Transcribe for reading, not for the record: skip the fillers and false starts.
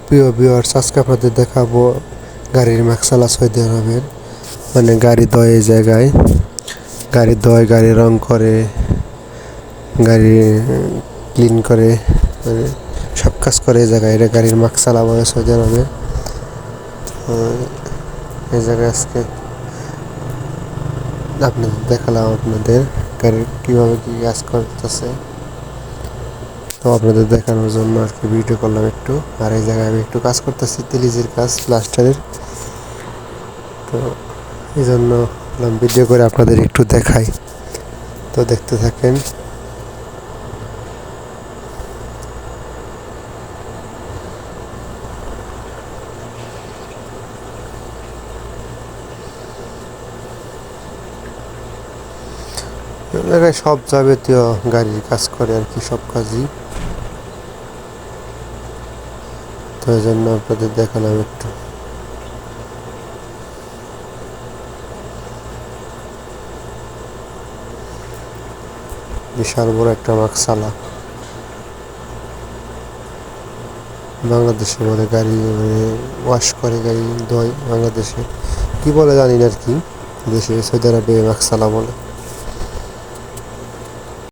প্রিয় ভিউয়ার্স, আজকে আপনাদের দেখাবো গাড়ির মাকসালা সৌদি আরবের। মানে গাড়ি ধোয় এই জায়গায়, গাড়ি ধোয়, গাড়ি রং করে, গাড়ি ক্লিন করে, মানে সব কাজ করে এই জায়গায়। এটা গাড়ির মাকসালা বলে সৌদি আরবে। এই জায়গায় আজকে আপনাদের দেখালাম আপনাদের গাড়ির কীভাবে কী কাজ করতেছে, তো আপনাদের দেখানোর জন্য আর কি ভিডিও করলাম একটু। আর এই জায়গায় আমি একটু কাজ করতেছি, তিলিজির কাজ, প্লাস্টারের। তো এই জন্য ভিডিও করে আপনাদের একটু দেখাই, তো দেখতে থাকেন। জায়গায় সব যাবতীয় গাড়ির কাজ করে আর কি, সব কাজই। তো এই জন্য আপনাদের দেখালাম একটু। বিশাল বড় একটা মাকসালা। বাংলাদেশে বলে গাড়ি ওয়াশ করে, গাড়ি ধোয় বাংলাদেশে, কি বলে জানি না আর কি। দেশে সৌদি আরবে মাকসালা বলে।